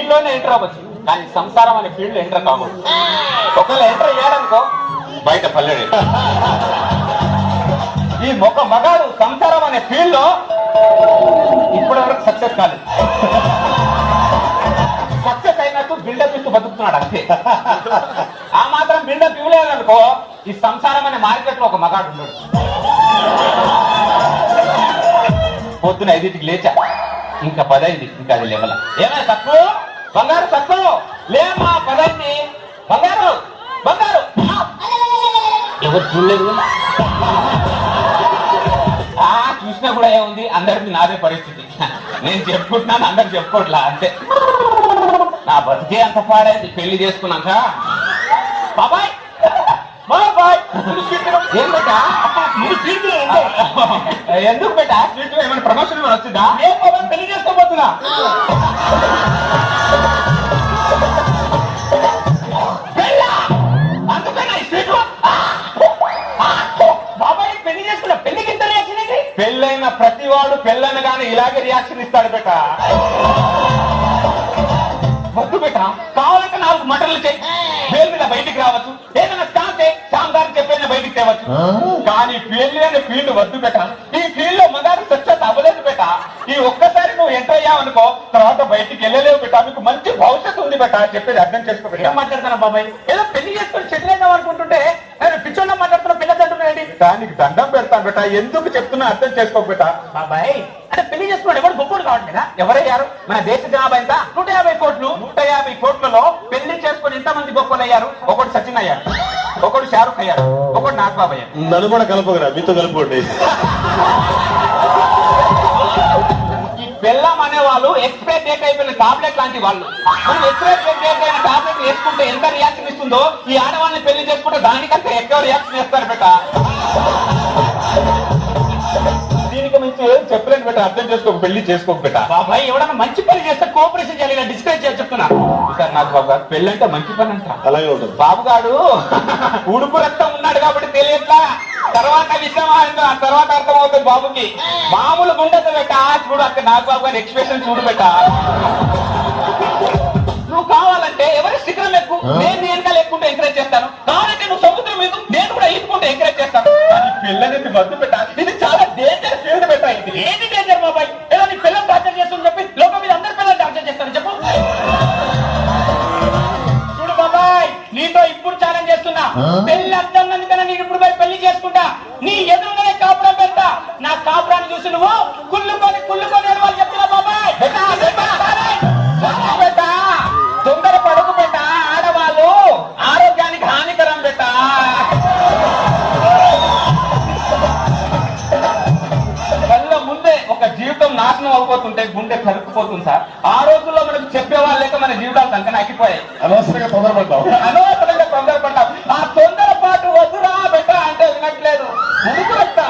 Field లోనే enter అవ్వచ్చు, కానీ సంసారం అనే ఫీల్డ్ లో ఎంటర్ కావచ్చు. ఒకవేళ ఎంటర్ అయ్యాడనుకో బయట పల్లెడే. ఈ ఒక మగాడు సంసారం అనే ఫీల్డ్ లో ఇప్పటి వరకు సక్సెస్ కాలేదు. సక్సెస్ అయినట్టు బిల్డప్ ఇస్తూ బతుకుతున్నాడు అంతే. ఆ మాత్రం బిల్డప్ ఇవ్వలేదనుకో ఈ సంసారం అనే మార్కెట్ లో ఒక మగాడు ఉన్నాడు. పొద్దున 5ంటికి లేచా, ఇంకా 10 అయింది, ఇంకా అది లేవల. ఏమైనా తక్కువ బంగారు తక్కువ లేమా 10 అయింది, బంగారు బంగారు ఎవరు చూడలేదు. చూసినా కూడా ఏముంది, అందరికి నాదే పరిస్థితి. నేను చెప్పుకుంటున్నాను, అందరికి చెప్పుకోవట్లా అంతే. నా బతికే అంత పాడైంది పెళ్లి చేసుకున్నాక. బాబాయ్ బాబాయ్ ఏం బెటా ఎందుకు బెటా స్వీట్ ఏమైనా ప్రమోషన్ వచ్చిందా? ఏం బాబాయ్ పెళ్లి చేసుకోబోతున్నా. అందుకన్నా ఈ స్వీట్ బాబాయ్ పెళ్లి చేసుకున్నా. పెళ్లికి ఇంత రియాక్షన్ ఏంటి? పెళ్ళైన ప్రతి వాడు పెళ్ళనగానే ఇలాగే రియాక్షన్ ఇస్తాడు బెట. వద్దు బెట, కావాలంటే 4 మటన్లు చేయి, పేరు మీద బయటికి రావచ్చు. ఏదైనా స్టాంప్ శ్యామ్ గారికి చెప్పైనా బయటికి తేవచ్చు. కానీ పెళ్లి అనే ఫీల్డ్ వద్దు బెట. ఈ ఫీల్డ్ లో మగారు సక్సెస్ అవ్వలేదు బెట. ఈ ఒక్కసారి నువ్వు ఎంటర్ అయ్యావనుకో తర్వాత బయటికి వెళ్ళలేవు బెట. మీకు మంచి భవిష్యత్తు ఉంది బెట. చెప్పేది అర్థం చేసుకో బెట. ఏం మాట్లాడుతున్నా బాబాయ్? ఏదో పెళ్లి చేసుకుని సెటిల్ అయినావు అనుకుంటుంటే పిచ్చోళ్ళ మాట్లాడుతున్నా. పిల్లలు అంటున్నాయండి. దానికి దండం పెడతాను బెట. ఎందుకు చెప్తున్నా అర్థం చేసుకో బెట. బాబాయ్ అంటే పెళ్లి చేసుకున్నాడు ఎవరు గొప్పలు కావట్లేదా? ఎవరయ్యారు? మన దేశ జనాభా ఎంత? 150 కోట్లు. 150 కోట్లలో పెళ్లి చేసుకుని ఎంతమంది గొప్పలు అయ్యారు? ఒకడు సచిన్ అయ్యారు, ఒకడు షారుఖ్ అయ్యారు, ఒకడు నాగబాబు అయ్యారు. నన్ను కూడా కలపగరా, మీతో కలుపుకోండి. ఈ బెల్లం అనే వాళ్ళు ఎక్స్పైర్ డేట్ అయిపోయిన టాబ్లెట్ లాంటి వాళ్ళు. మనం ఎక్స్పైర్ డేట్ అయిన టాబ్లెట్ వేసుకుంటే ఎంత రియాక్షన్ ఇస్తుందో ఈ ఆడవాళ్ళని పెళ్లి చేసుకుంటే దానికంటే ఎక్కువ రియాక్షన్ ఇస్తారు బెట. దీనికి మంచి చెప్పలేను బెట. అర్థం చేసుకోక పెళ్లి చేసుకోక బెట. బాబాయ్ ఎవడన్నా మంచి పని చేస్తే కోఆపరేషన్ చేయాలి, డిస్కరేజ్ చేసి చెప్తున్నా సార్. నాకు బాబు గారు పెళ్లి అంటే మంచి పని అంట. అలాగే ఉంటుంది. బాబుగాడు ఉడుకు రక్తం ఉన్నాడు కాబట్టి తెలియట్లా. తర్వాత విషయం తర్వాత అర్థమవుతుంది బాబుకి. మామూలు గుండెతో బెట్ట చూడు అక్కడ నాగబాబు గారి ఎక్స్ప్రెషన్ చూడు బెట్ట. నువ్వు కావాలంటే ఎవరి శిఖరం ఎక్కువ, నేను వెనకాల ఎక్కుంటే ఎంకరేజ్ చేస్తాను. కావాలంటే నువ్వు సముద్రం మీద నేను కూడా ఈదుకుంటే ఎంకరేజ్ చేస్తాను. అది పిల్లనేది మద్దు పెట్ట. ఇది చాలా డేంజర్ ఫీల్డ్ పెట్ట. ఇది ఏంటి డేంజర్ బాబాయ్? ఏదో నీ పిల్లలు టార్చర్ చేస్తుందని చెప్పి లోకం మీద అందరి పిల్లలు టార్చర్ చేస్తాను చెప్పు. చూడు బాబాయ్, నీతో ఇప్పుడు ఛాలెంజ్ చేస్తున్నా. పెళ్లి అర్థం నీకు ఇప్పుడు పోయి పెళ్లి చేసుకుంటా. నీ ఎదురుగానే కాపురం పెడతా. నా కాపురాన్ని చూసి నువ్వు కుళ్ళుకొని వాళ్ళు చెప్తున్నా బాబాయ్. తొందర పడుకు పెట్ట. ఆడవాళ్ళు ఆరోగ్యానికి హానికరం పెట్ట. కళ్ళ ముందే ఒక జీవితం నాశనం అయిపోతుంటే గుండె కరుక్కుపోతుంది సార్. ఆ రోజుల్లో మనకు చెప్పేవాళ్ళు లేక మన జీవితాలు సంకన అక్కిపోయాయి. అనవసరంగా తొందరపడ్డావు. ఆ తొందరపాటు వద్దురా బెట్ట అంటే వినట్లేదు. ముందుకు పెట్ట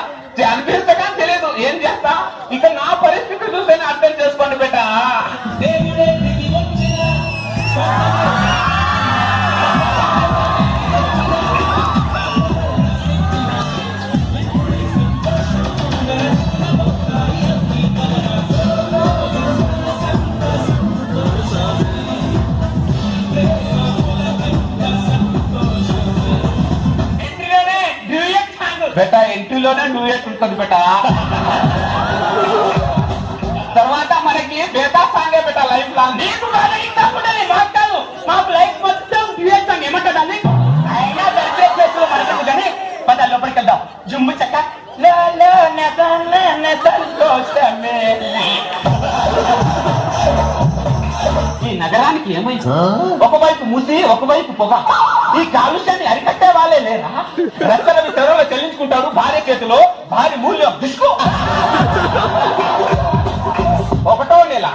అనిపిస్తగా తెలియదు ఏం చేస్తా. ఇక నా పరిస్థితి చూసేనే అర్థం చేసుకోండి బెట్ట. బెట ఎంట్రీలోనే డ్యూయట్ ఉంటుంది బెట. తర్వాత మనకి బేతా సాంగే బెట లైఫ్ లాంగ్. నీకు మాట్లాడు మాకు లైఫ్ మొత్తం డ్యూయట్ సాంగ్ ఏమంటదాన్ని అయినా మనకు కానీ పద లోపలికి వెళ్దాం. జుమ్ము చక్క ఈ నగరానికి ఏమైంది? ఒకవైపు మూసి ఒకవైపు పొగ. ఈ కాలుష్యాన్ని అరికట్టే వాళ్ళే లేరా? రచ్చరవి తెరలో చెల్లించుకుంటారు భార్య చేతిలో. భారీ మూల్యం దిష్కు. ఒకటో నెల.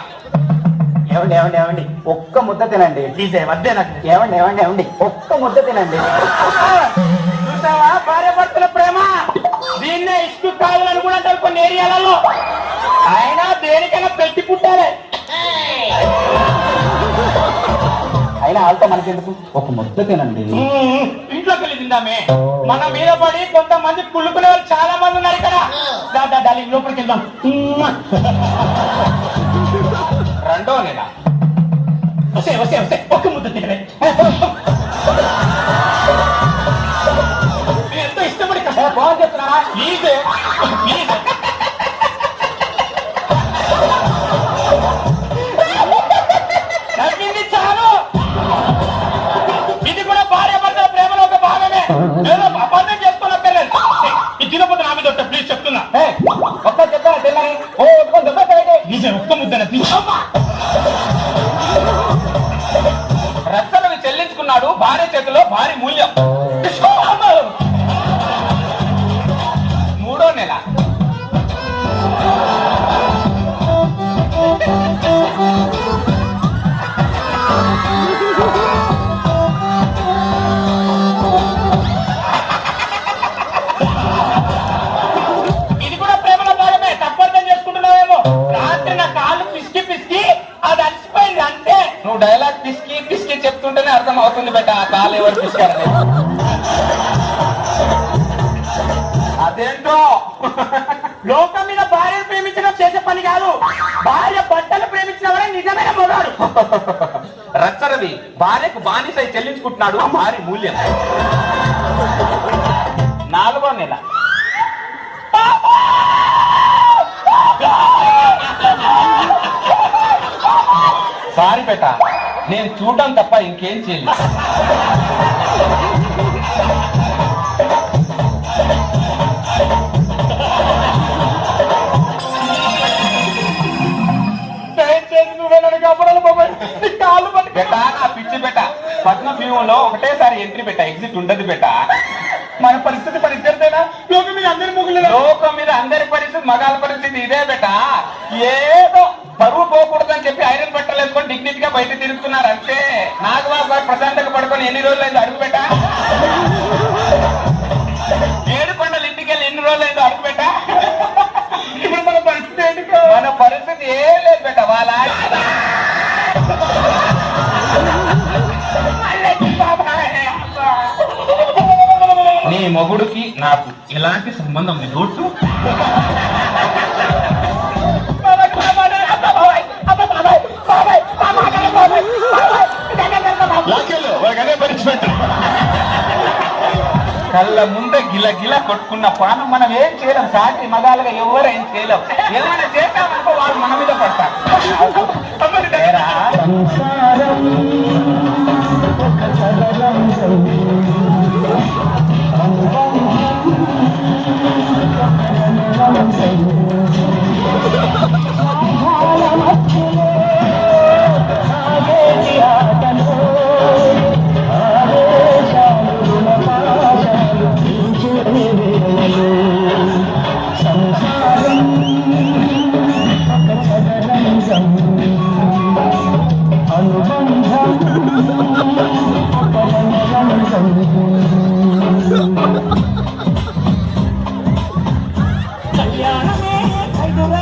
ఏమండి ఏమండి ఏమండి ఒక్క ముద్ద తినండి ప్లీజ్. వద్దే నాకు. ఏమండి ఏమండి ఏమండి ఒక్క ముద్ద తినండి. చూసావా భార్య భర్తల ప్రేమ? దీన్నే ఇష్టు కావాలని కూడా అంటారు కొన్ని ఏరియాలలో. అయినా దేనికైనా పెట్టి పుట్టారే. అయినా వాళ్ళతో మనకెందుకు, ఒక ముద్ద తినండి. ఇంట్లోకి వెళ్ళి తిందామే. మన మీద పడి కొంతమంది కుళ్ళుకునే వాళ్ళు చాలా మంది ఉన్నారు ఇక్కడ. డార్లింగ్ లోపలికి వెళ్దాం. రెండో నెల వస్తే వస్తే వస్తే ఒక్క ముద్ద తినే ఎంతో ఇష్టపడి బాగుంది చెప్తున్నారా? ప్లీజ్ ప్లీజ్ నవ్వింది చాలు. ఇది కూడా భార్య భర్తల ప్రేమలో ఒక భాగమే. ఏదో అపార్థం చేసుకోలేదు. ఈ తినపోతే నా మీద ఒట్ట ప్లీజ్ చెప్తున్నా. ఒక్క చెప్తారా తిన్నని? ఓ ఒక్క దెబ్బ పెట్టే. నిజం ఒక్క ముద్దన రచ్చలను చెల్లించుకున్నాడు భార్య చేతిలో భారీ మూల్యం. మూడో నెల ఇది కూడా ప్రేమలో భాగమే. తప్పర్థం చేసుకుంటున్నావేమో. రాత్రి నా కాళ్ళు పిసికి పిసికి అది అలసిపోయింది అంతే. నువ్వు డైలాగ్ పిసికి పిసికి చెప్తుంటేనే అర్థం అవుతుంది బెట్ట ఆ కాలు ఎవరు పిసికారని. అదేంటో లోకం మీద భార్యను ప్రేమించడం చేసే పని కాదు. భార్య బట్టలు ప్రేమించిన వాడే నిజమైన మొగాడు. రచ్చరవి భార్యకు బానిసై చెల్లించుకుంటున్నాడు భారీ మూల్యం. నాలుగో నెల సారీ బేట, నేను చూడటం తప్ప ఇంకేం చేయలేదు. పిచ్చి పెట్ట పద్మ వ్యూహంలో ఒకటేసారి ఎంట్రీ పెట్ట, ఎగ్జిట్ ఉండదు పెట్ట. మన పరిస్థితి మన ఇద్దరిదేనా? లోకం మీద అందరి ముగ్గులు, లోకం మీద అందరి పరిస్థితి, మగాళ్ళ పరిస్థితి ఇదే పెట్ట. ఏదో పరువు పోకూడదని చెప్పి ఐరన్ బట్టలు వేసుకొని డిగ్నిటీ గా బయట తిరుగుతున్నారు అంతే. నాగబాబు ప్రశాంతంగా పడుకొని ఎన్ని రోజులు అయిందో అడుగు పెట్ట. ఏడు కొండలు ఇంటికి వెళ్ళి ఎన్ని రోజులు అయిందో అడుగు పెట్ట. ఇప్పుడు మన పరిస్థితి ఏంటి? మన పరిస్థితి ఏం లేదు పెట్ట. వాళ్ళ నీ మొగుడికి నాకు ఎలాంటి సంబంధం లేదు. కళ్ళ ముందే గిల గిల కొట్టుకున్న పానం మనం ఏం చేయలేం. సాటి మగాలుగా ఎవరేం చేయలేం. ఏమైనా చేద్దామనుకో వాళ్ళు మన మీద పడతారు. అనుబంధం